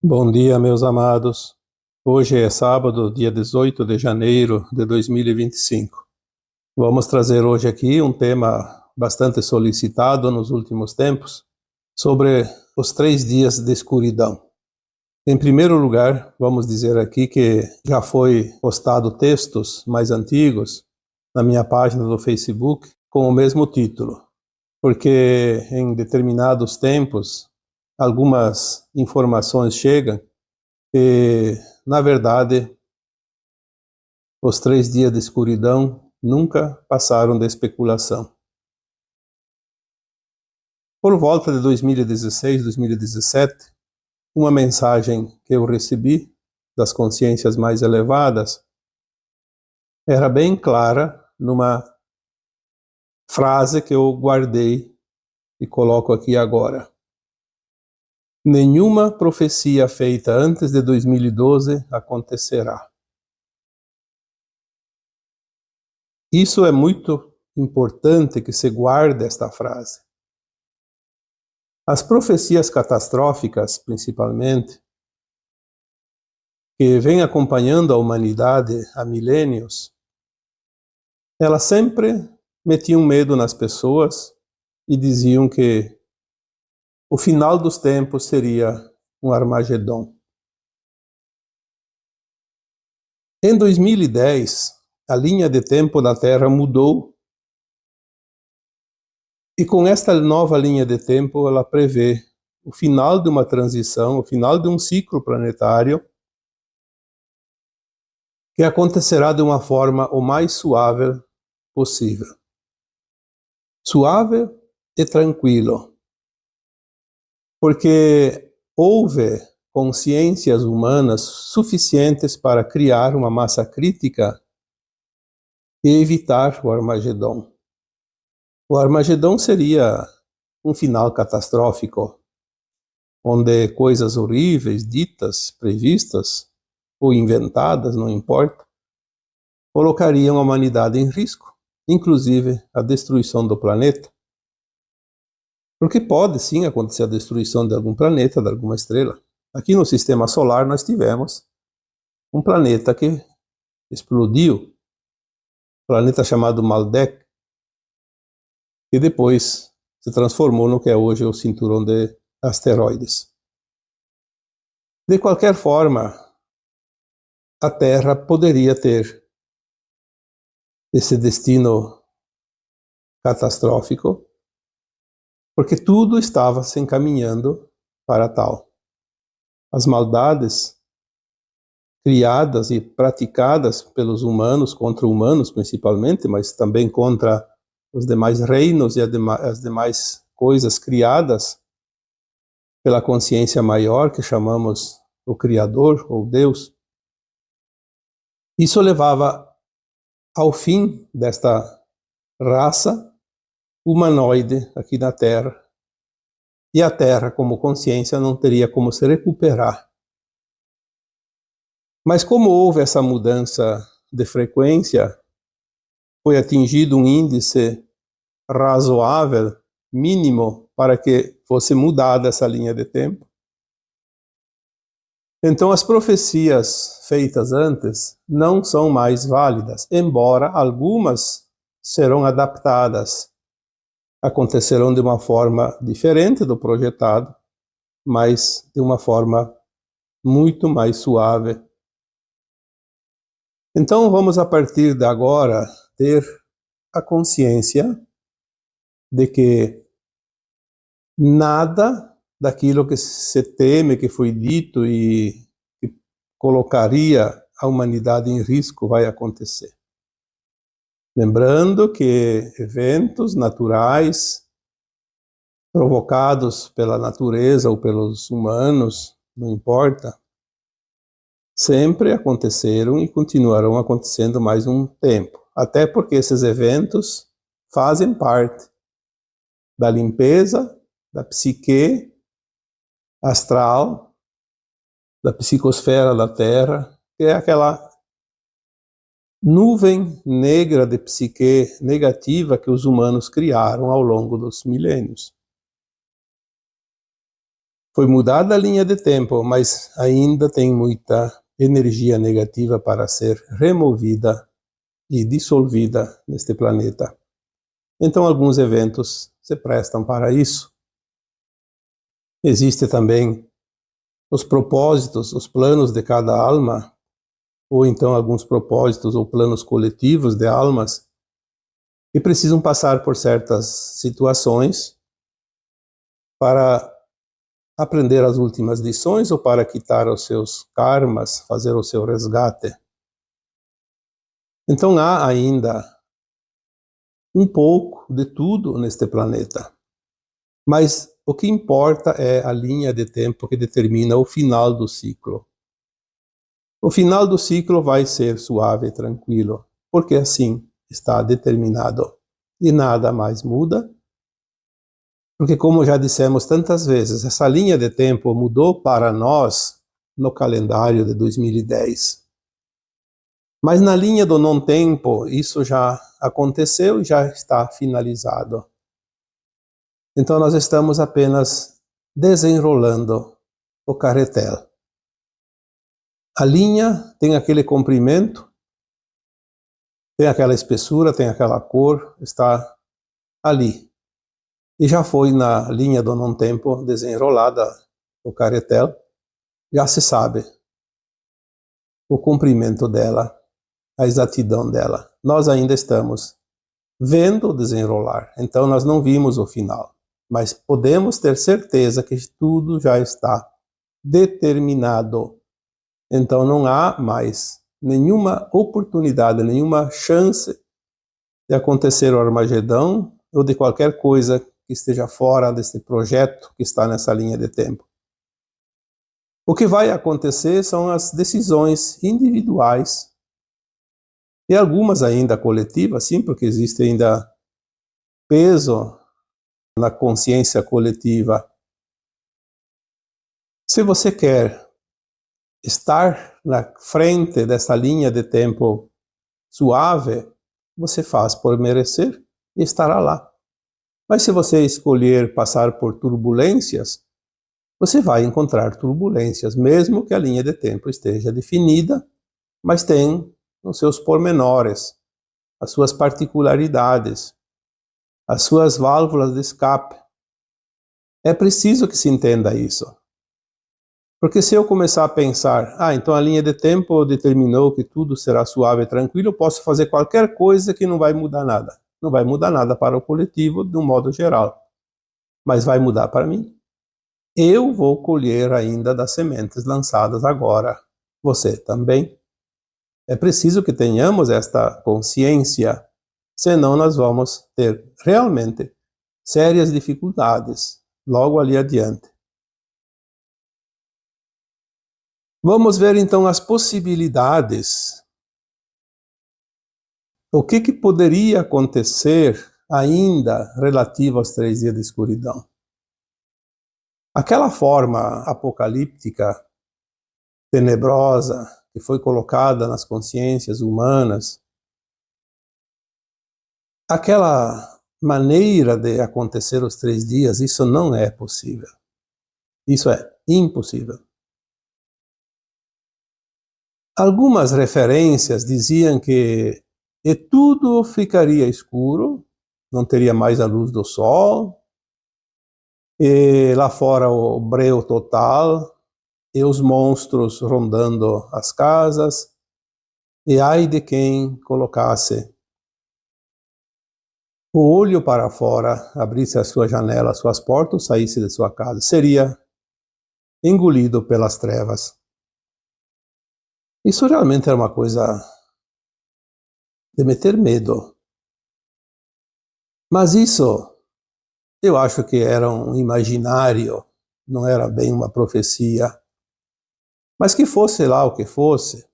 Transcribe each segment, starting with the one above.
Bom dia, meus amados. Hoje é sábado, dia 18 de janeiro de 2025. Vamos trazer hoje aqui um tema bastante solicitado nos últimos tempos, sobre os 3 dias de escuridão. Em primeiro lugar, vamos dizer aqui que já foi postado textos mais antigos na minha página do Facebook com o mesmo título, porque em determinados tempos algumas informações chegam e, na verdade, os 3 dias de escuridão nunca passaram de especulação. Por volta de 2016, 2017, uma mensagem que eu recebi das consciências mais elevadas era bem clara numa frase que eu guardei e coloco aqui agora. Nenhuma profecia feita antes de 2012 acontecerá. Isso é muito importante que se guarde esta frase. As profecias catastróficas, principalmente, que vêm acompanhando a humanidade há milênios, elas sempre metiam medo nas pessoas e diziam que o final dos tempos seria um Armagedon. Em 2010, a linha de tempo da Terra mudou e com esta nova linha de tempo ela prevê o final de uma transição, o final de um ciclo planetário que acontecerá de uma forma o mais suave possível. Suave e tranquilo. Porque houve consciências humanas suficientes para criar uma massa crítica e evitar o Armagedon. O Armagedon seria um final catastrófico, onde coisas horríveis, ditas, previstas ou inventadas, não importa, colocariam a humanidade em risco, inclusive a destruição do planeta. Porque pode sim acontecer a destruição de algum planeta, de alguma estrela. Aqui no sistema solar nós tivemos um planeta que explodiu, um planeta chamado Maldek, que depois se transformou no que é hoje o cinturão de asteroides. De qualquer forma, a Terra poderia ter esse destino catastrófico, porque tudo estava se encaminhando para tal. As maldades criadas e praticadas pelos humanos, contra humanos principalmente, mas também contra os demais reinos e as demais coisas criadas pela consciência maior, que chamamos o Criador ou Deus. Isso levava ao fim desta raça humanoide aqui na Terra, e a Terra, como consciência, não teria como se recuperar. Mas como houve essa mudança de frequência, foi atingido um índice razoável, mínimo, para que fosse mudada essa linha de tempo. Então as profecias feitas antes não são mais válidas, embora algumas serão adaptadas, acontecerão de uma forma diferente do projetado, mas de uma forma muito mais suave. Então vamos a partir de agora ter a consciência de que nada daquilo que se teme, que foi dito e que colocaria a humanidade em risco vai acontecer. Lembrando que eventos naturais provocados pela natureza ou pelos humanos, não importa, sempre aconteceram e continuarão acontecendo mais um tempo. Até porque esses eventos fazem parte da limpeza da psique astral, da psicosfera da Terra, que é aquela nuvem negra de psique negativa que os humanos criaram ao longo dos milênios. Foi mudada a linha de tempo, mas ainda tem muita energia negativa para ser removida e dissolvida neste planeta. Então, alguns eventos se prestam para isso. Existe também os propósitos, os planos de cada alma, ou então alguns propósitos ou planos coletivos de almas, que precisam passar por certas situações para aprender as últimas lições ou para quitar os seus karmas, fazer o seu resgate. Então há ainda um pouco de tudo neste planeta. Mas o que importa é a linha de tempo que determina o final do ciclo. O final do ciclo vai ser suave e tranquilo, porque assim está determinado. E nada mais muda, porque como já dissemos tantas vezes, essa linha de tempo mudou para nós no calendário de 2010. Mas na linha do não-tempo, isso já aconteceu e já está finalizado. Então nós estamos apenas desenrolando o carretel. A linha tem aquele comprimento, tem aquela espessura, tem aquela cor, está ali. E já foi na linha do não-tempo desenrolada o carretel, já se sabe o comprimento dela, a exatidão dela. Nós ainda estamos vendo desenrolar, então nós não vimos o final, mas podemos ter certeza que tudo já está determinado. Então não há mais nenhuma oportunidade, nenhuma chance de acontecer o Armagedão ou de qualquer coisa que esteja fora desse projeto que está nessa linha de tempo. O que vai acontecer são as decisões individuais e algumas ainda coletivas, sim, porque existe ainda peso na consciência coletiva. Se você quer estar na frente dessa linha de tempo suave, você faz por merecer e estará lá. Mas se você escolher passar por turbulências, você vai encontrar turbulências, mesmo que a linha de tempo esteja definida, mas tem os seus pormenores, as suas particularidades, as suas válvulas de escape. É preciso que se entenda isso. Porque se eu começar a pensar, então a linha de tempo determinou que tudo será suave e tranquilo, eu posso fazer qualquer coisa que não vai mudar nada. Não vai mudar nada para o coletivo de um modo geral. Mas vai mudar para mim. Eu vou colher ainda das sementes lançadas agora. Você também. É preciso que tenhamos esta consciência, senão nós vamos ter realmente sérias dificuldades logo ali adiante. Vamos ver então as possibilidades. O que poderia acontecer ainda relativo aos 3 dias de escuridão? Aquela forma apocalíptica, tenebrosa, que foi colocada nas consciências humanas, aquela maneira de acontecer os 3 dias, isso não é possível. Isso é impossível. Algumas referências diziam que tudo ficaria escuro, não teria mais a luz do sol, e lá fora o breu total, e os monstros rondando as casas, e ai de quem colocasse o olho para fora, abrisse a sua janela, as suas portas, saísse de sua casa, seria engolido pelas trevas. Isso realmente era uma coisa de meter medo. Mas isso, eu acho que era um imaginário, não era bem uma profecia. Mas que fosse lá o que fosse,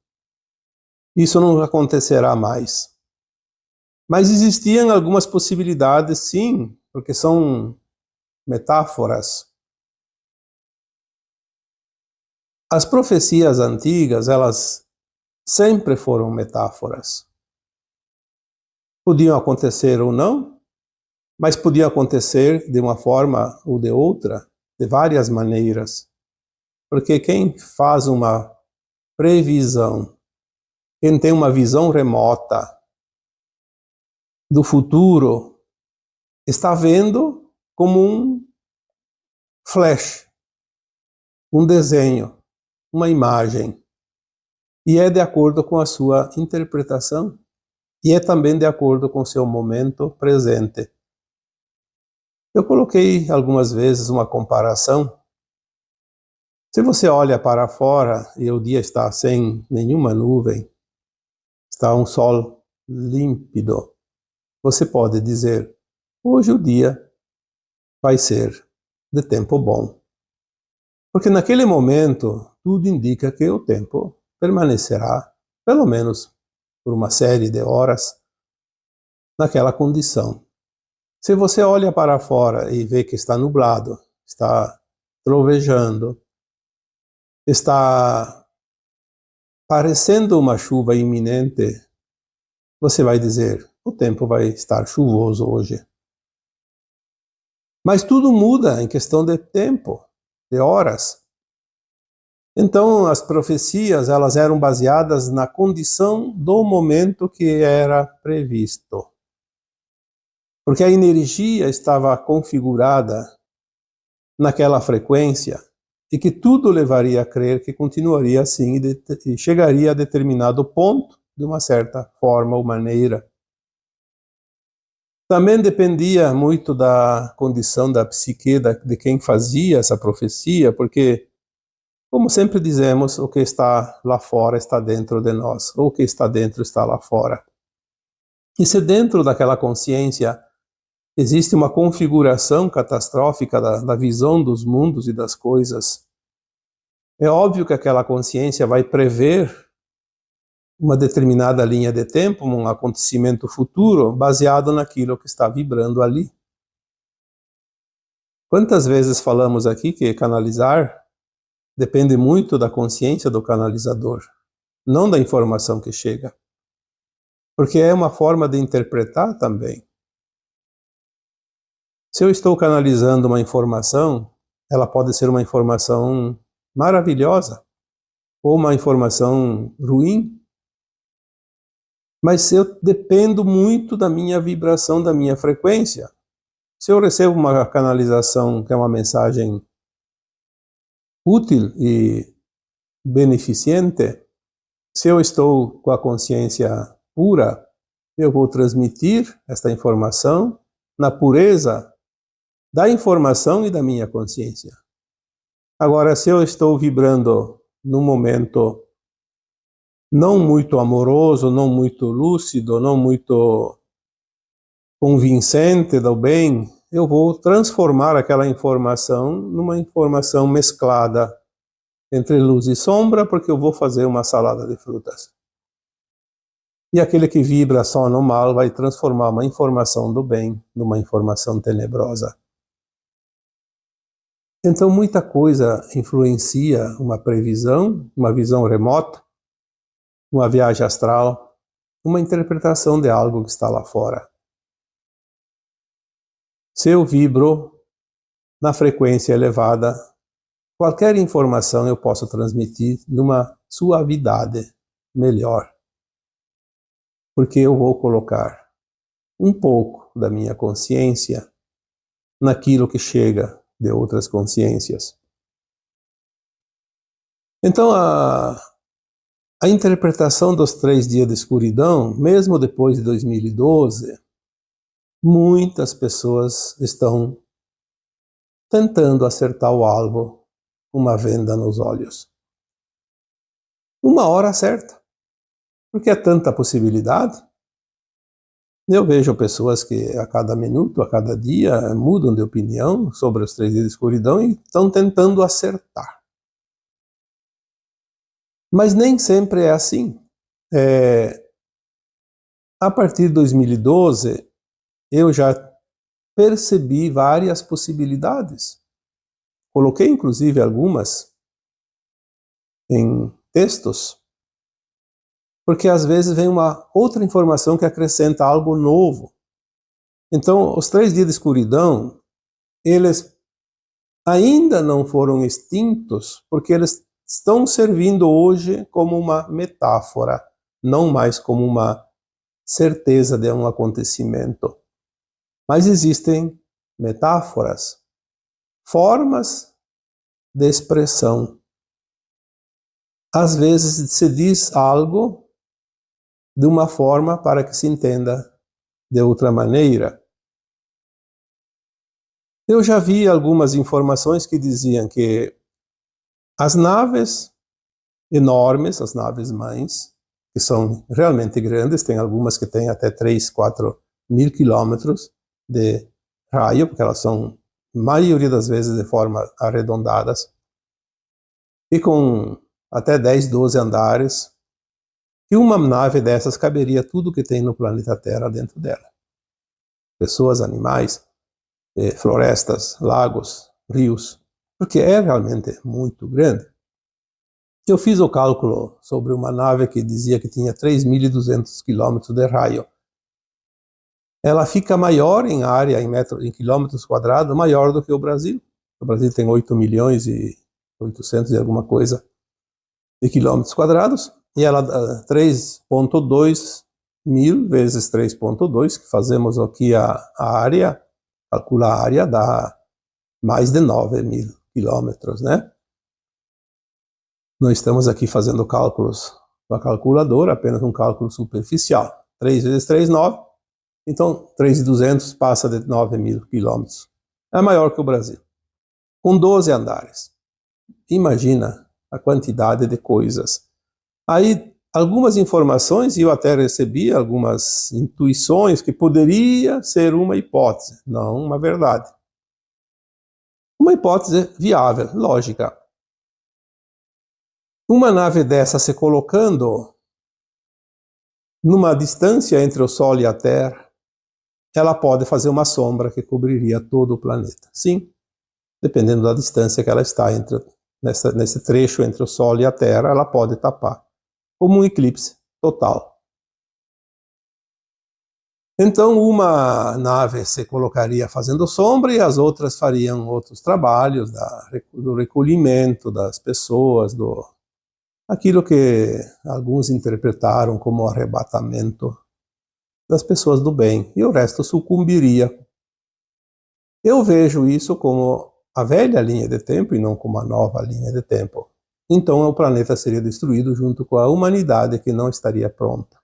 isso não acontecerá mais. Mas existiam algumas possibilidades, sim, porque são metáforas. As profecias antigas, elas sempre foram metáforas. Podiam acontecer ou não, mas podiam acontecer de uma forma ou de outra, de várias maneiras, porque quem faz uma previsão, quem tem uma visão remota do futuro, está vendo como um flash, um desenho, uma imagem, e é de acordo com a sua interpretação, e é também de acordo com o seu momento presente. Eu coloquei algumas vezes uma comparação. Se você olha para fora e o dia está sem nenhuma nuvem, está um sol límpido, você pode dizer: hoje o dia vai ser de tempo bom. Porque naquele momento, tudo indica que o tempo permanecerá, pelo menos por uma série de horas, naquela condição. Se você olha para fora e vê que está nublado, está trovejando, está parecendo uma chuva iminente, você vai dizer: o tempo vai estar chuvoso hoje. Mas tudo muda em questão de tempo, de horas. Então, as profecias, elas eram baseadas na condição do momento que era previsto. Porque a energia estava configurada naquela frequência e que tudo levaria a crer que continuaria assim e chegaria a determinado ponto de uma certa forma ou maneira. Também dependia muito da condição da psique de quem fazia essa profecia, porque, como sempre dizemos, o que está lá fora está dentro de nós, ou o que está dentro está lá fora. E se dentro daquela consciência existe uma configuração catastrófica da visão dos mundos e das coisas, é óbvio que aquela consciência vai prever uma determinada linha de tempo, um acontecimento futuro, baseado naquilo que está vibrando ali. Quantas vezes falamos aqui que canalizar depende muito da consciência do canalizador, não da informação que chega. Porque é uma forma de interpretar também. Se eu estou canalizando uma informação, ela pode ser uma informação maravilhosa ou uma informação ruim, mas eu dependo muito da minha vibração, da minha frequência. Se eu recebo uma canalização que é uma mensagem útil e beneficente, se eu estou com a consciência pura, eu vou transmitir esta informação na pureza da informação e da minha consciência. Agora, se eu estou vibrando num momento não muito amoroso, não muito lúcido, não muito convincente do bem, eu vou transformar aquela informação numa informação mesclada entre luz e sombra, porque eu vou fazer uma salada de frutas. E aquele que vibra só no mal vai transformar uma informação do bem numa informação tenebrosa. Então muita coisa influencia uma previsão, uma visão remota, uma viagem astral, uma interpretação de algo que está lá fora. Se eu vibro na frequência elevada, qualquer informação eu posso transmitir numa suavidade melhor. Porque eu vou colocar um pouco da minha consciência naquilo que chega de outras consciências. Então, a interpretação dos 3 dias de escuridão, mesmo depois de 2012, muitas pessoas estão tentando acertar o alvo, uma venda nos olhos. Uma hora certa, porque é tanta possibilidade. Eu vejo pessoas que a cada minuto, a cada dia, mudam de opinião sobre os 3 dias de escuridão e estão tentando acertar. Mas nem sempre é assim. A partir de 2012, eu já percebi várias possibilidades. Coloquei, inclusive, algumas em textos, porque às vezes vem uma outra informação que acrescenta algo novo. Então, os 3 dias de escuridão, eles ainda não foram extintos, porque eles estão servindo hoje como uma metáfora, não mais como uma certeza de um acontecimento. Mas existem metáforas, formas de expressão. Às vezes se diz algo de uma forma para que se entenda de outra maneira. Eu já vi algumas informações que diziam que as naves enormes, as naves mães, que são realmente grandes, tem algumas que têm até 3, 4 mil quilômetros de raio, porque elas são, maioria das vezes, de forma arredondadas, e com até 10, 12 andares, e uma nave dessas caberia tudo que tem no planeta Terra dentro dela. Pessoas, animais, florestas, lagos, rios, porque é realmente muito grande. Eu fiz o cálculo sobre uma nave que dizia que tinha 3.200 quilômetros de raio. Ela fica maior em área, em quilômetros quadrados, maior do que o Brasil. O Brasil tem 8 milhões e 800 e alguma coisa de quilômetros quadrados, e ela 3.2 mil vezes 3.2, que fazemos aqui a área, calcula a área, dá mais de 9 mil quilômetros, né? Nós estamos aqui fazendo cálculos com a calculadora, apenas um cálculo superficial. 3 vezes 3, 9. Então, 3.200 passa de 9 mil quilômetros. É maior que o Brasil. Com 12 andares. Imagina a quantidade de coisas. Aí, algumas informações, e eu até recebi algumas intuições que poderia ser uma hipótese, não uma verdade. Uma hipótese viável, lógica. Uma nave dessa se colocando numa distância entre o Sol e a Terra, ela pode fazer uma sombra que cobriria todo o planeta. Sim, dependendo da distância que ela está nesse trecho entre o Sol e a Terra, ela pode tapar, como um eclipse total. Então, uma nave se colocaria fazendo sombra e as outras fariam outros trabalhos do recolhimento das pessoas, aquilo que alguns interpretaram como arrebatamento das pessoas do bem, e o resto sucumbiria. Eu vejo isso como a velha linha de tempo e não como a nova linha de tempo. Então o planeta seria destruído junto com a humanidade que não estaria pronta.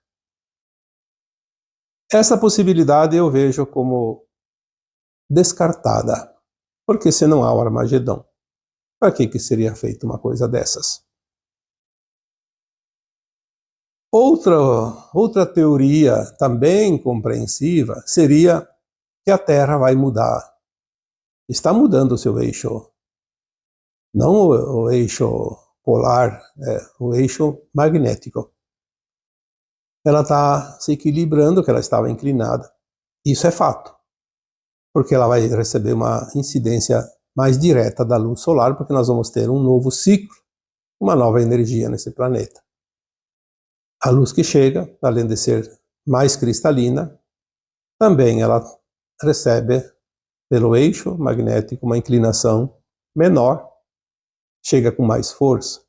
Essa possibilidade eu vejo como descartada, porque se não há o Armagedon, para que seria feita uma coisa dessas? Outra teoria também compreensiva seria que a Terra vai mudar. Está mudando o seu eixo. Não o eixo polar, o eixo magnético. Ela está se equilibrando, que ela estava inclinada. Isso é fato. Porque ela vai receber uma incidência mais direta da luz solar, porque nós vamos ter um novo ciclo, uma nova energia nesse planeta. A luz que chega, além de ser mais cristalina, também ela recebe, pelo eixo magnético, uma inclinação menor, chega com mais força.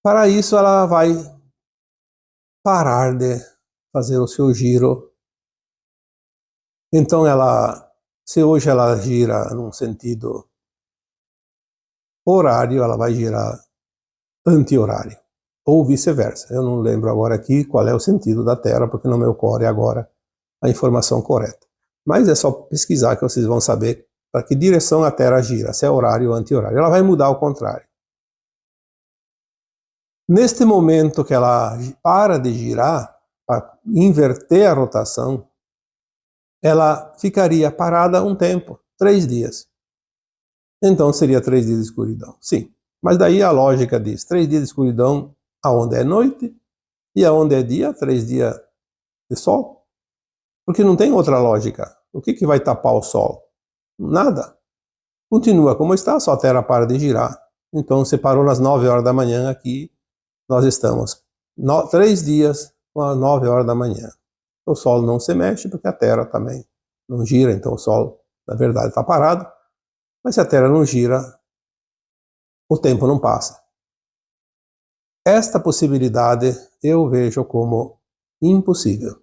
Para isso, ela vai parar de fazer o seu giro. Então, se hoje ela gira num sentido horário, ela vai girar anti-horário. Ou vice-versa. Eu não lembro agora aqui qual é o sentido da Terra, porque não me ocorre agora a informação correta. Mas é só pesquisar que vocês vão saber para que direção a Terra gira, se é horário ou anti-horário. Ela vai mudar ao contrário. Neste momento que ela para de girar, para inverter a rotação, ela ficaria parada um tempo, 3 dias. Então seria 3 dias de escuridão. Sim, mas daí a lógica diz, 3 dias de escuridão aonde é noite e aonde é dia, 3 dias de sol. Porque não tem outra lógica. O que vai tapar o sol? Nada. Continua como está, só a Terra para de girar. Então se parou nas 9 horas da manhã aqui, nós estamos 3 dias às 9 horas da manhã. O Sol não se mexe porque a Terra também não gira, então o Sol, na verdade, está parado. Mas se a Terra não gira, o tempo não passa. Esta possibilidade eu vejo como impossível.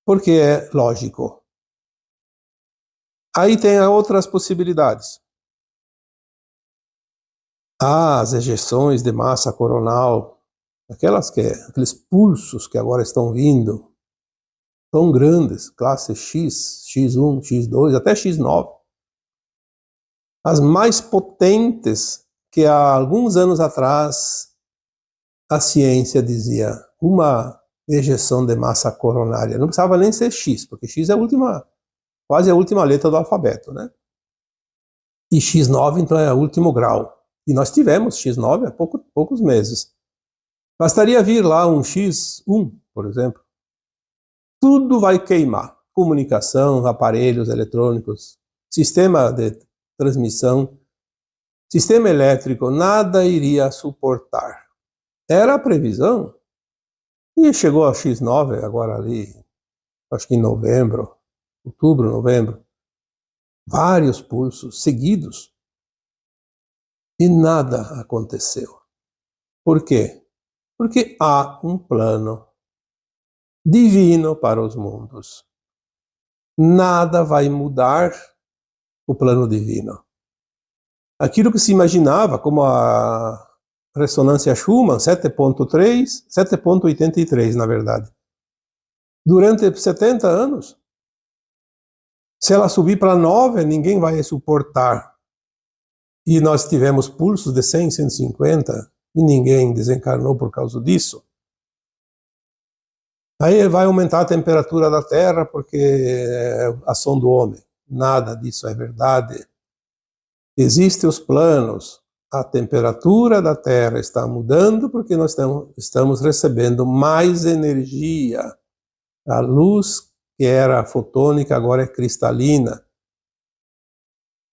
Porque é lógico. Aí tem outras possibilidades. As ejeções de massa coronal, aqueles pulsos que agora estão vindo, tão grandes, classe X, X1, X2, até X9. As mais potentes que há alguns anos atrás a ciência dizia uma ejeção de massa coronária. Não precisava nem ser X, porque X é quase a última letra do alfabeto, né? E X9, então, é o último grau. E nós tivemos X9 há poucos meses. Bastaria vir lá um X1, por exemplo. Tudo vai queimar. Comunicação, aparelhos eletrônicos, sistema de transmissão, sistema elétrico, nada iria suportar. Era a previsão. E chegou a X9 agora ali, acho que em outubro, novembro. Vários pulsos seguidos. E nada aconteceu. Por quê? Porque há um plano divino para os mundos. Nada vai mudar o plano divino. Aquilo que se imaginava como a ressonância Schumann, 7.3, 7.83 na verdade. Durante 70 anos, se ela subir para 9, ninguém vai suportar. E nós tivemos pulsos de 100, 150, e ninguém desencarnou por causa disso. Aí vai aumentar a temperatura da Terra porque é ação do homem. Nada disso é verdade. Existem os planos. A temperatura da Terra está mudando porque nós estamos recebendo mais energia. A luz que era fotônica agora é cristalina.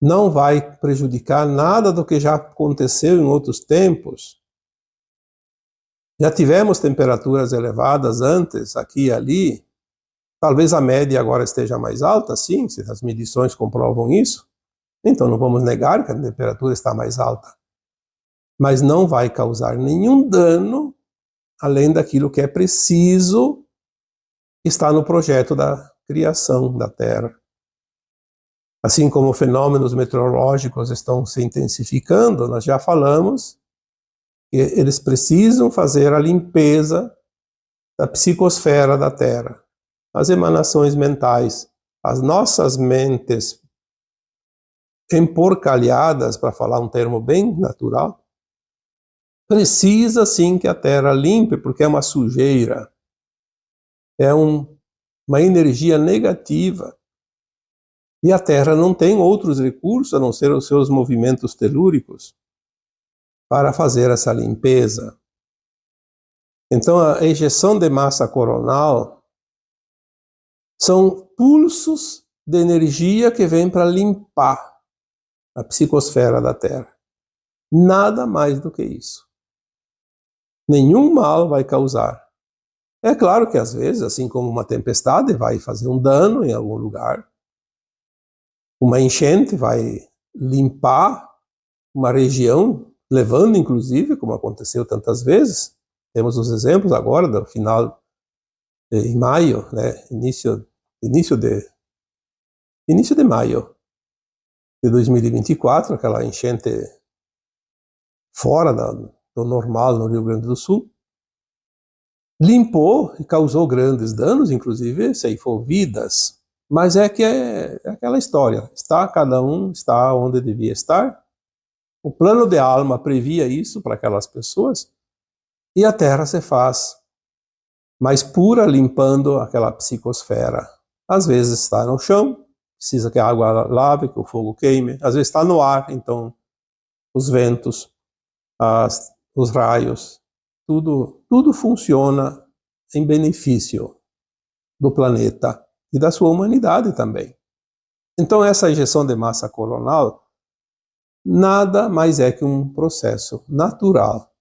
Não vai prejudicar nada do que já aconteceu em outros tempos. Já tivemos temperaturas elevadas antes, aqui e ali. Talvez a média agora esteja mais alta, sim, se as medições comprovam isso. Então não vamos negar que a temperatura está mais alta. Mas não vai causar nenhum dano, além daquilo que é preciso estar no projeto da criação da Terra. Assim como fenômenos meteorológicos estão se intensificando, nós já falamos que eles precisam fazer a limpeza da psicosfera da Terra. As emanações mentais, as nossas mentes emporcalhadas, para falar um termo bem natural, precisa sim que a Terra limpe, porque é uma sujeira, é uma energia negativa. E a Terra não tem outros recursos a não ser os seus movimentos telúricos para fazer essa limpeza. Então, a ejeção de massa coronal são pulsos de energia que vêm para limpar a psicosfera da Terra. Nada mais do que isso. Nenhum mal vai causar. É claro que às vezes, assim como uma tempestade vai fazer um dano em algum lugar, uma enchente vai limpar uma região, levando inclusive, como aconteceu tantas vezes, temos os exemplos agora do final em maio, né, início de maio de 2024, aquela enchente fora do normal no Rio Grande do Sul, limpou e causou grandes danos, inclusive ceifou vidas. Mas é que é aquela história, cada um está onde devia estar. O plano de alma previa isso para aquelas pessoas, e a Terra se faz mais pura, limpando aquela psicosfera. Às vezes está no chão, precisa que a água lave, que o fogo queime. Às vezes está no ar, então os ventos, os raios, tudo funciona em benefício do planeta e da sua humanidade também. Então essa ejeção de massa coronal nada mais é que um processo natural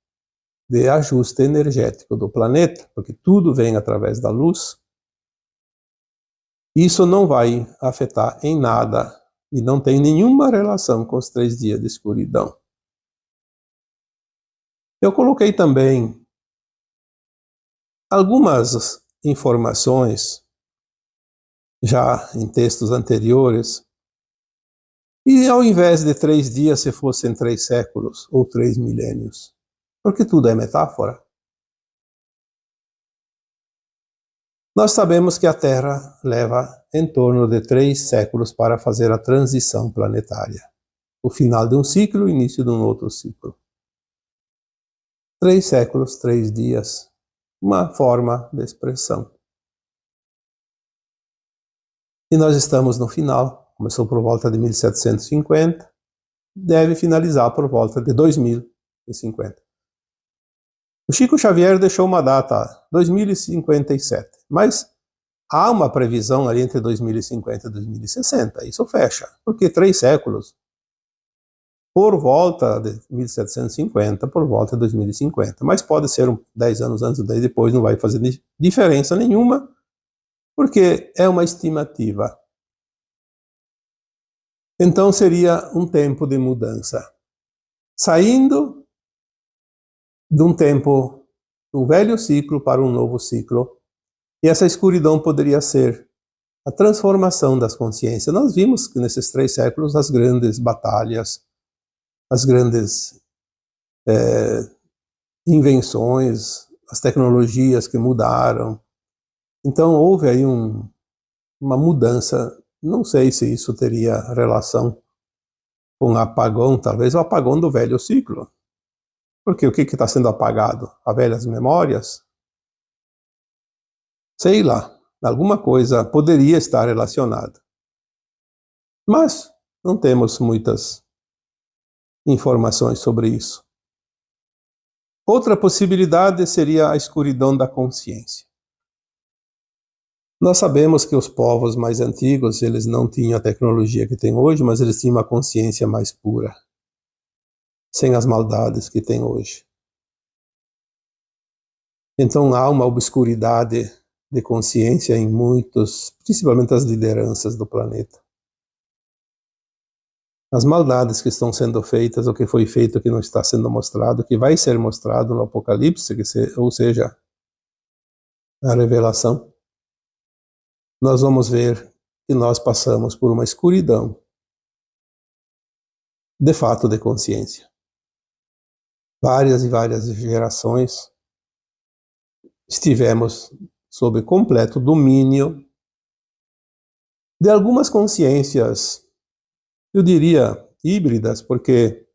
de ajuste energético do planeta, porque tudo vem através da luz. Isso não vai afetar em nada e não tem nenhuma relação com os 3 dias de escuridão. Eu coloquei também algumas informações já em textos anteriores, e ao invés de 3 dias, se fossem 3 séculos ou 3 milênios, porque tudo é metáfora. Nós sabemos que a Terra leva em torno de 3 séculos para fazer a transição planetária. O final de um ciclo, o início de um outro ciclo. 3 séculos, 3 dias. Uma forma de expressão. E nós estamos no final. Começou por volta de 1750. Deve finalizar por volta de 2050. O Chico Xavier deixou uma data, 2057, mas há uma previsão ali entre 2050 e 2060, isso fecha, porque 3 séculos, por volta de 1750, por volta de 2050, mas pode ser 10 anos antes ou 10 depois, não vai fazer diferença nenhuma, porque é uma estimativa. Então seria um tempo de mudança, saindo de um tempo do velho ciclo para um novo ciclo. E essa escuridão poderia ser a transformação das consciências. Nós vimos que nesses 3 séculos as grandes batalhas, as grandes invenções, as tecnologias que mudaram. Então houve aí uma mudança. Não sei se isso teria relação com o apagão, talvez o apagão do velho ciclo. Porque o que está sendo apagado? As velhas memórias? Sei lá, alguma coisa poderia estar relacionada. Mas não temos muitas informações sobre isso. Outra possibilidade seria a escuridão da consciência. Nós sabemos que os povos mais antigos, eles não tinham a tecnologia que tem hoje, mas eles tinham uma consciência mais pura, sem as maldades que tem hoje. Então há uma obscuridade de consciência em muitos, principalmente as lideranças do planeta. As maldades que estão sendo feitas, o que foi feito que não está sendo mostrado, que vai ser mostrado no Apocalipse, ou seja, a revelação, nós vamos ver que nós passamos por uma escuridão, de fato, de consciência. Várias e várias gerações estivemos sob completo domínio de algumas consciências, eu diria, híbridas, porque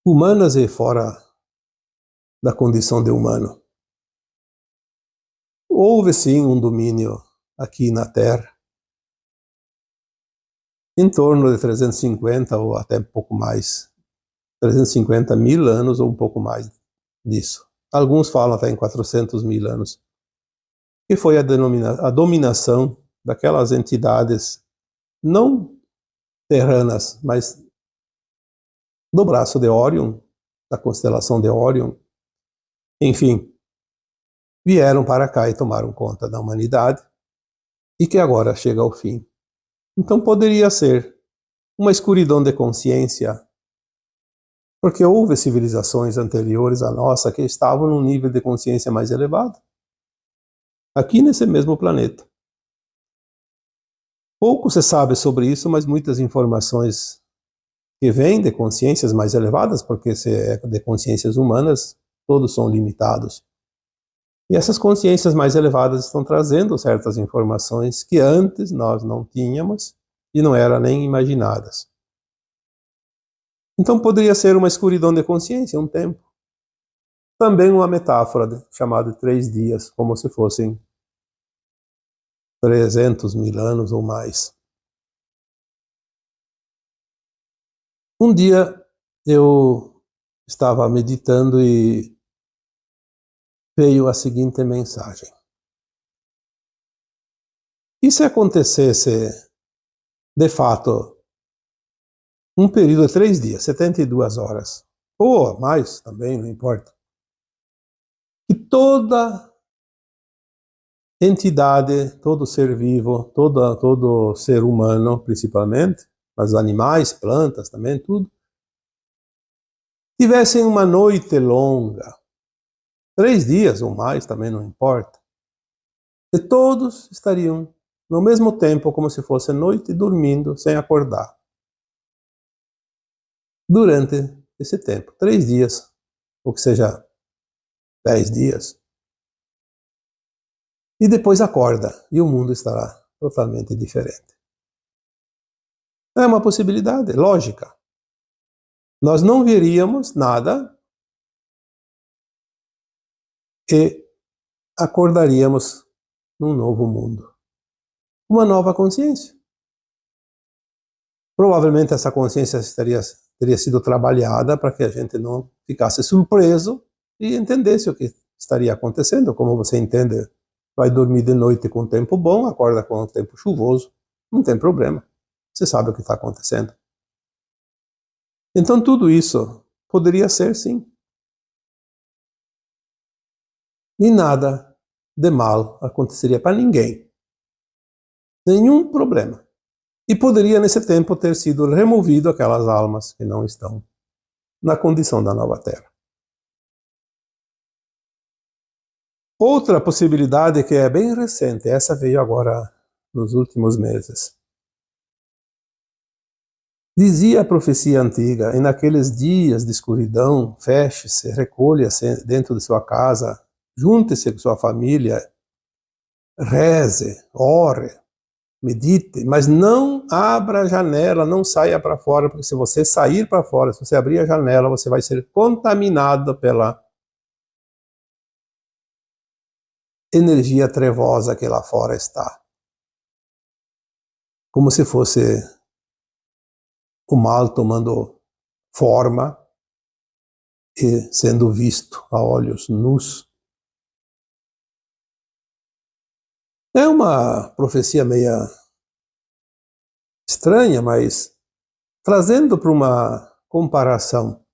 humanas e fora da condição de humano. Houve sim um domínio aqui na Terra, em torno de 350 ou até um pouco mais, 350 mil anos ou um pouco mais disso. Alguns falam até em 400 mil anos. Que foi a dominação daquelas entidades não terranas, mas do braço de Órion, da constelação de Órion. Enfim, vieram para cá e tomaram conta da humanidade e que agora chega ao fim. Então poderia ser uma escuridão de consciência, porque houve civilizações anteriores à nossa que estavam num nível de consciência mais elevado, aqui nesse mesmo planeta. Pouco se sabe sobre isso, mas muitas informações que vêm de consciências mais elevadas, porque se é de consciências humanas, todos são limitados. E essas consciências mais elevadas estão trazendo certas informações que antes nós não tínhamos e não eram nem imaginadas. Então poderia ser uma escuridão de consciência, um tempo. Também uma metáfora chamada de 3 dias, como se fossem 300 mil anos ou mais. Um dia eu estava meditando e veio a seguinte mensagem. E se acontecesse, de fato, um período de 3 dias, 72 horas, ou mais também, não importa, que toda entidade, todo ser vivo, todo ser humano, principalmente, mas animais, plantas também, tudo, tivessem uma noite longa, 3 dias ou mais, também não importa, e todos estariam no mesmo tempo, como se fosse noite, dormindo, sem acordar. Durante esse tempo, 3 dias, ou que seja, 10 dias, e depois acorda, e o mundo estará totalmente diferente. É uma possibilidade lógica. Nós não veríamos nada e acordaríamos num novo mundo. Uma nova consciência. Provavelmente essa consciência teria sido trabalhada para que a gente não ficasse surpreso e entendesse o que estaria acontecendo. Como você entende, vai dormir de noite com o tempo bom, acorda com o tempo chuvoso, não tem problema. Você sabe o que está acontecendo. Então tudo isso poderia ser, sim. E nada de mal aconteceria para ninguém. Nenhum problema. E poderia, nesse tempo, ter sido removido aquelas almas que não estão na condição da nova Terra. Outra possibilidade que é bem recente, essa veio agora nos últimos meses. Dizia a profecia antiga, e naqueles dias de escuridão, feche-se, recolha-se dentro de sua casa, junte-se com sua família, reze, ore, medite, mas não abra a janela, não saia para fora, porque se você sair para fora, se você abrir a janela, você vai ser contaminado pela energia trevosa que lá fora está. Como se fosse o mal tomando forma e sendo visto a olhos nus. É uma profecia meio estranha, mas trazendo para uma comparação,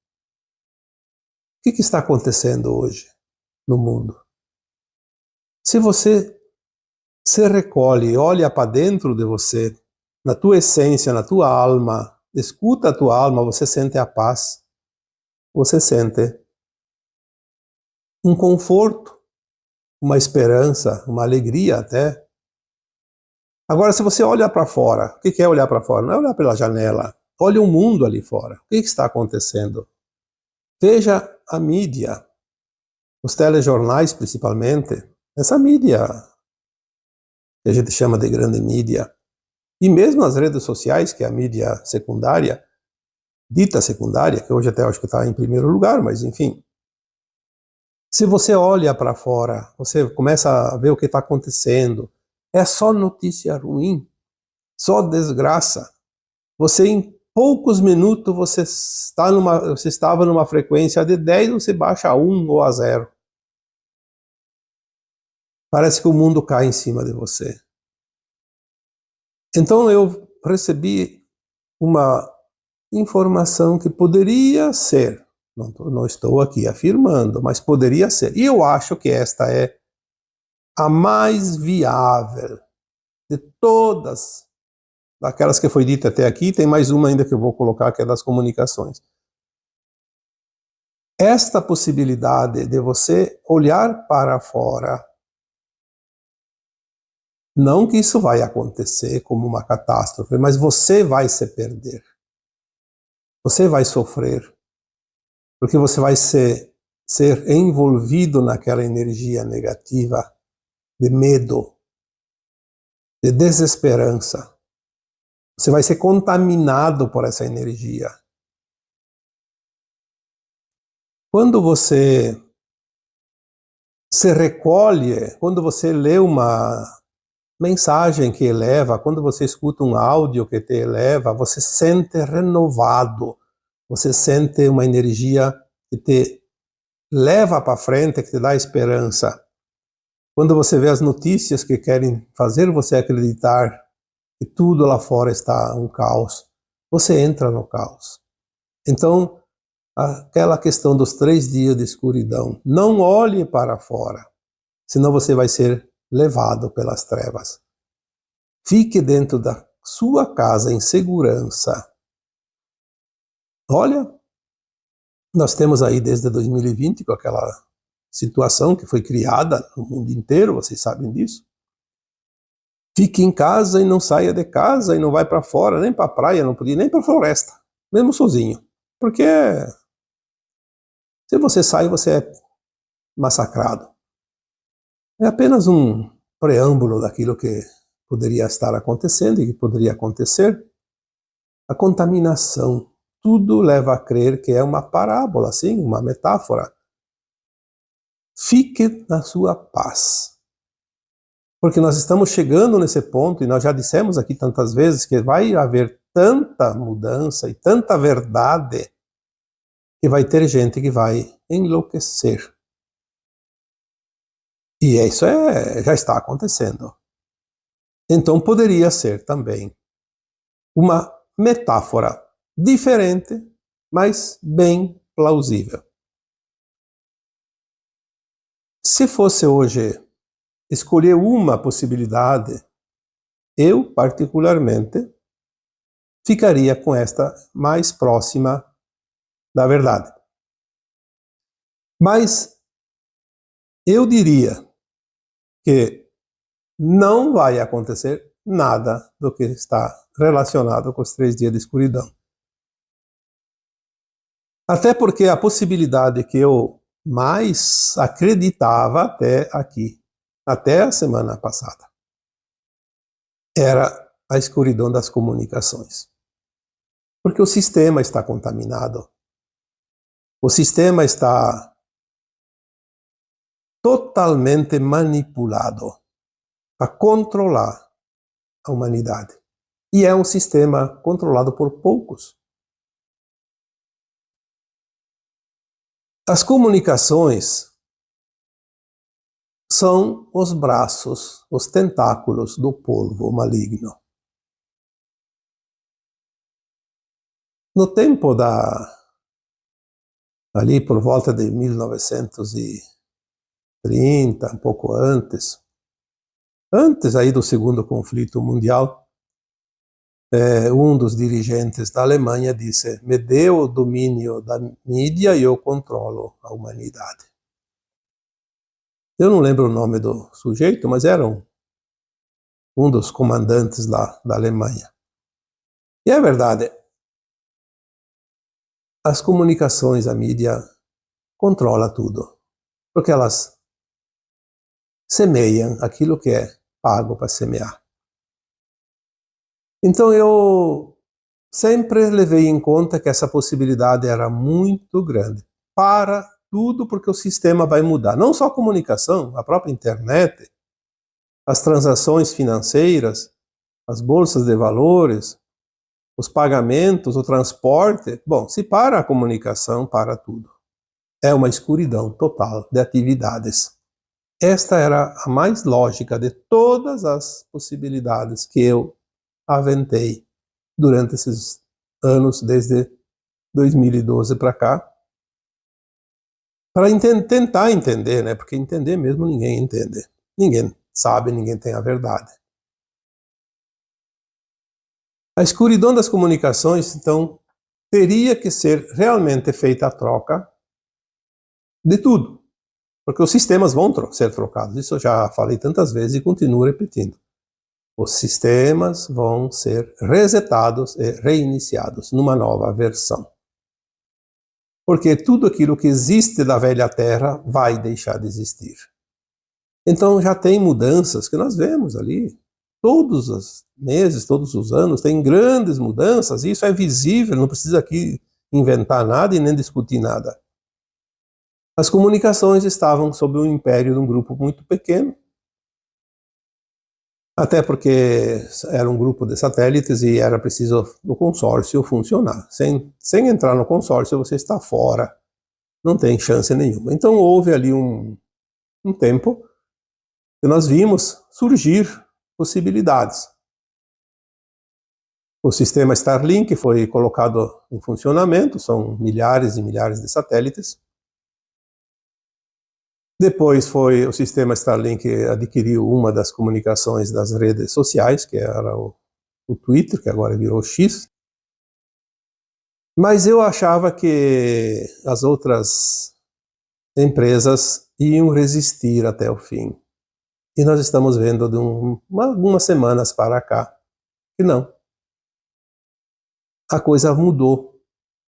o que está acontecendo hoje no mundo? Se você se recolhe e olha para dentro de você, na tua essência, na tua alma, escuta a tua alma, você sente a paz, você sente um conforto, uma esperança, uma alegria até. Agora, se você olha para fora, o que é olhar para fora? Não é olhar pela janela, olha o mundo ali fora. O que está acontecendo? Veja a mídia, os telejornais principalmente, essa mídia que a gente chama de grande mídia, e mesmo as redes sociais, que é a mídia secundária, dita secundária, que hoje até acho que está em primeiro lugar, mas enfim. Se você olha para fora, você começa a ver o que está acontecendo, é só notícia ruim, só desgraça. Você em poucos minutos você estava numa frequência de 10, você baixa a 1 ou a 0. Parece que o mundo cai em cima de você. Então eu recebi uma informação que poderia ser, não estou aqui afirmando, mas poderia ser. E eu acho que esta é a mais viável de todas daquelas que foi dita até aqui. Tem mais uma ainda que eu vou colocar, que é das comunicações. Esta possibilidade de você olhar para fora, não que isso vai acontecer como uma catástrofe, mas você vai se perder. Você vai sofrer, porque você vai ser envolvido naquela energia negativa de medo, de desesperança. Você vai ser contaminado por essa energia. Quando você se recolhe, quando você lê uma mensagem que eleva, quando você escuta um áudio que te eleva, você se sente renovado, você sente uma energia que te leva para frente, que te dá esperança. Quando você vê as notícias que querem fazer você acreditar que tudo lá fora está um caos, você entra no caos. Então, aquela questão dos 3 dias de escuridão, não olhe para fora, senão você vai ser levado pelas trevas. Fique dentro da sua casa em segurança. Olha, nós temos aí desde 2020 com aquela situação que foi criada no mundo inteiro, vocês sabem disso. Fique em casa e não saia de casa e não vai para fora, nem para a praia, não podia nem para a floresta, mesmo sozinho. Porque se você sai, você é massacrado. É apenas um preâmbulo daquilo que poderia estar acontecendo e que poderia acontecer. A contaminação, tudo leva a crer que é uma parábola, sim, uma metáfora. Fique na sua paz. Porque nós estamos chegando nesse ponto, e nós já dissemos aqui tantas vezes, que vai haver tanta mudança e tanta verdade, que vai ter gente que vai enlouquecer. E isso já está acontecendo. Então poderia ser também uma metáfora diferente, mas bem plausível. Se fosse hoje escolher uma possibilidade, eu particularmente ficaria com esta mais próxima da verdade. Mas eu diria que não vai acontecer nada do que está relacionado com os 3 dias de escuridão. Até porque a possibilidade que eu mais acreditava até aqui, até a semana passada, era a escuridão das comunicações. Porque o sistema está contaminado. O sistema está totalmente manipulado para controlar a humanidade. E é um sistema controlado por poucos. As comunicações são os braços, os tentáculos do polvo maligno. No tempo ali por volta de 1930, um pouco antes aí do segundo conflito mundial, um dos dirigentes da Alemanha disse: me dê o domínio da mídia e eu controlo a humanidade. Eu não lembro o nome do sujeito, mas era um dos comandantes lá da Alemanha. E é verdade, as comunicações, a mídia, controla tudo, porque elas semeiam aquilo que é pago para semear. Então eu sempre levei em conta que essa possibilidade era muito grande para tudo, porque o sistema vai mudar. Não só a comunicação, a própria internet, as transações financeiras, as bolsas de valores, os pagamentos, o transporte. Bom, se para a comunicação, para tudo. É uma escuridão total de atividades. Esta era a mais lógica de todas as possibilidades que eu aventei durante esses anos, desde 2012 para cá, para tentar entender, né? Porque entender mesmo ninguém entende. Ninguém sabe, ninguém tem a verdade. A escuridão das comunicações, então, teria que ser realmente feita a troca de tudo, porque os sistemas vão ser trocados. Isso eu já falei tantas vezes e continuo repetindo. Os sistemas vão ser resetados e reiniciados numa nova versão. Porque tudo aquilo que existe da velha Terra vai deixar de existir. Então já tem mudanças que nós vemos ali. Todos os meses, todos os anos, tem grandes mudanças, e isso é visível, não precisa aqui inventar nada e nem discutir nada. As comunicações estavam sob o império de um grupo muito pequeno, até porque era um grupo de satélites e era preciso o consórcio funcionar. Sem entrar no consórcio, você está fora, não tem chance nenhuma. Então houve ali um tempo que nós vimos surgir possibilidades. O sistema Starlink foi colocado em funcionamento, são milhares e milhares de satélites. Depois foi o sistema Starlink que adquiriu uma das comunicações das redes sociais, que era o Twitter, que agora virou X. Mas eu achava que as outras empresas iam resistir até o fim. E nós estamos vendo de algumas semanas para cá que não. A coisa mudou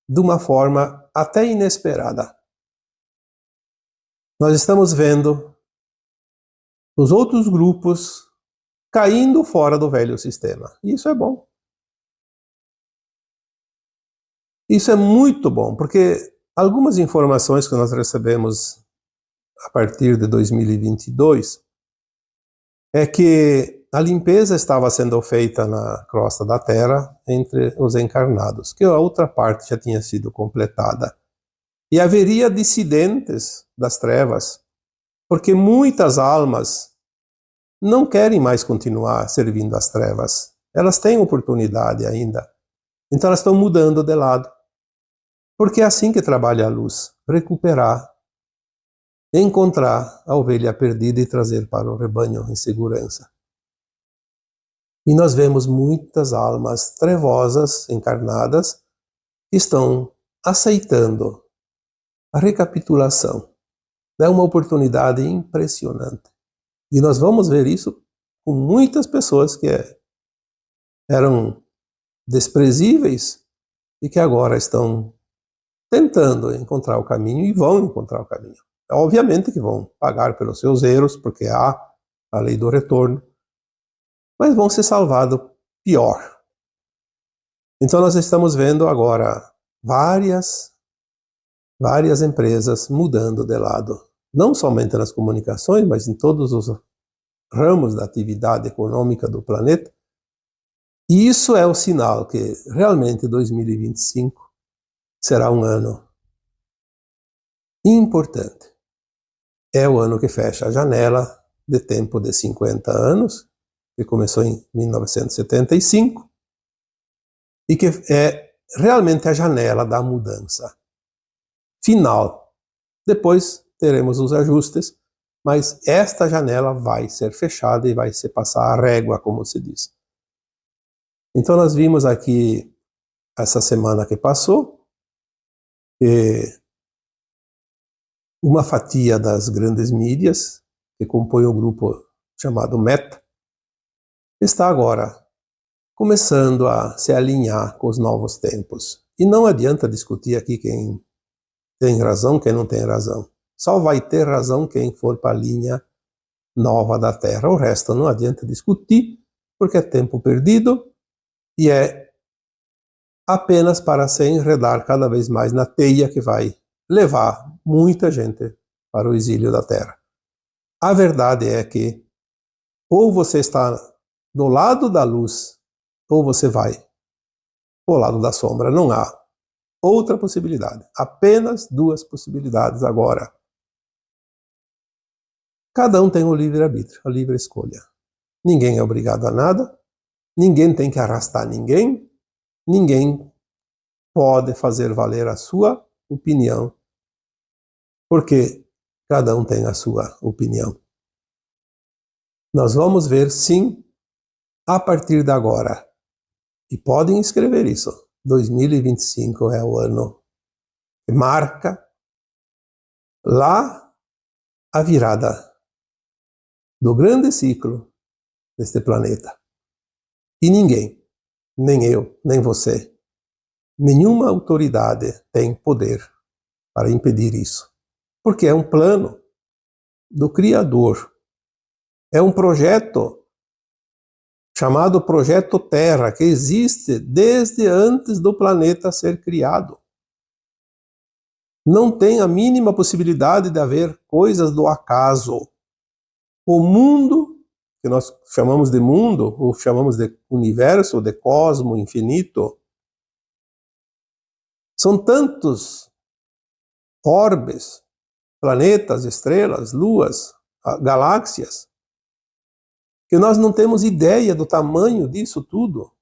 de uma forma até inesperada. Nós estamos vendo os outros grupos caindo fora do velho sistema. E isso é bom. Isso é muito bom, porque algumas informações que nós recebemos a partir de 2022 é que a limpeza estava sendo feita na crosta da Terra entre os encarnados, que a outra parte já tinha sido completada. E haveria dissidentes das trevas, porque muitas almas não querem mais continuar servindo as trevas. Elas têm oportunidade ainda. Então elas estão mudando de lado. Porque é assim que trabalha a luz, recuperar, encontrar a ovelha perdida e trazer para o rebanho em segurança. E nós vemos muitas almas trevosas, encarnadas, que estão aceitando a recapitulação. É uma oportunidade impressionante. E nós vamos ver isso com muitas pessoas que eram desprezíveis e que agora estão tentando encontrar o caminho e vão encontrar o caminho. Obviamente que vão pagar pelos seus erros, porque há a lei do retorno, mas vão ser salvados pior. Então nós estamos vendo agora várias empresas mudando de lado, não somente nas comunicações, mas em todos os ramos da atividade econômica do planeta. E isso é o sinal que realmente 2025 será um ano importante. É o ano que fecha a janela de tempo de 50 anos, que começou em 1975, e que é realmente a janela da mudança final. Depois teremos os ajustes, mas esta janela vai ser fechada e vai se passar a régua, como se diz. Então nós vimos aqui, essa semana que passou, que uma fatia das grandes mídias, que compõe o grupo chamado Meta, está agora começando a se alinhar com os novos tempos. E não adianta discutir aqui quem tem razão, quem não tem razão. Só vai ter razão quem for para a linha nova da Terra. O resto não adianta discutir, porque é tempo perdido e é apenas para se enredar cada vez mais na teia que vai levar muita gente para o exílio da Terra. A verdade é que ou você está do lado da luz, ou você vai ao lado da sombra. Não há outra possibilidade. Apenas duas possibilidades agora. Cada um tem o livre-arbítrio, a livre escolha. Ninguém é obrigado a nada, ninguém tem que arrastar ninguém, ninguém pode fazer valer a sua opinião, porque cada um tem a sua opinião. Nós vamos ver, sim, a partir de agora. E podem escrever isso. 2025 é o ano que marca lá a virada do grande ciclo deste planeta. E ninguém, nem eu, nem você, nenhuma autoridade tem poder para impedir isso. Porque é um plano do Criador. É um projeto chamado Projeto Terra, que existe desde antes do planeta ser criado. Não tem a mínima possibilidade de haver coisas do acaso. O mundo, que nós chamamos de mundo, ou chamamos de universo, de cosmo infinito, são tantos orbes, planetas, estrelas, luas, galáxias, que nós não temos ideia do tamanho disso tudo,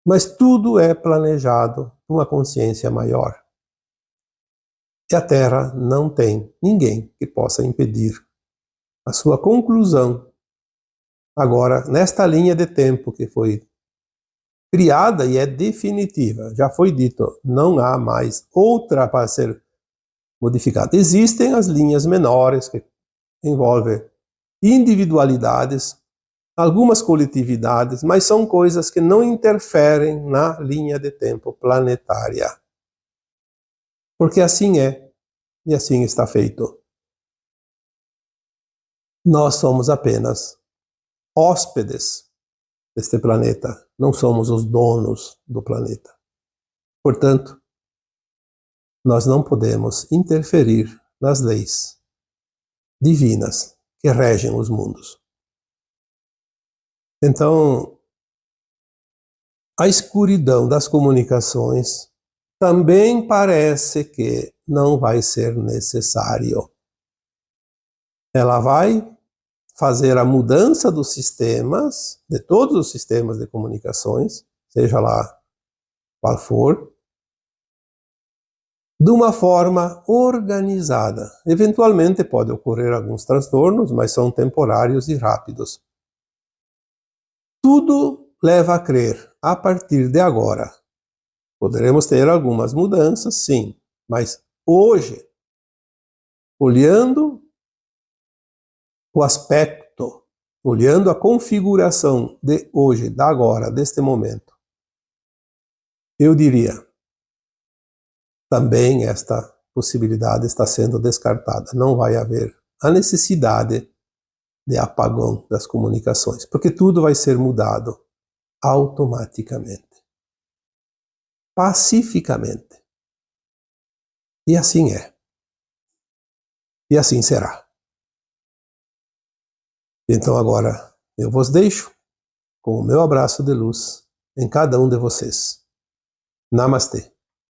mas tudo é planejado por uma consciência maior. E a Terra não tem ninguém que possa impedir a sua conclusão. Agora, nesta linha de tempo que foi criada e é definitiva, já foi dito, não há mais outra para ser modificada. Existem as linhas menores que envolvem individualidades, algumas coletividades, mas são coisas que não interferem na linha de tempo planetária. Porque assim é, e assim está feito. Nós somos apenas hóspedes deste planeta, não somos os donos do planeta. Portanto, nós não podemos interferir nas leis divinas que regem os mundos. Então, a escuridão das comunicações também parece que não vai ser necessário. Ela vai fazer a mudança dos sistemas, de todos os sistemas de comunicações, seja lá qual for, de uma forma organizada. Eventualmente pode ocorrer alguns transtornos, mas são temporários e rápidos. Tudo leva a crer, a partir de agora, poderemos ter algumas mudanças, sim, mas hoje, olhando o aspecto, olhando a configuração de hoje, da agora, deste momento, eu diria, também esta possibilidade está sendo descartada. Não vai haver a necessidade de apagão das comunicações, porque tudo vai ser mudado automaticamente, pacificamente. E assim é. E assim será. Então agora eu vos deixo com o meu abraço de luz em cada um de vocês. Namastê.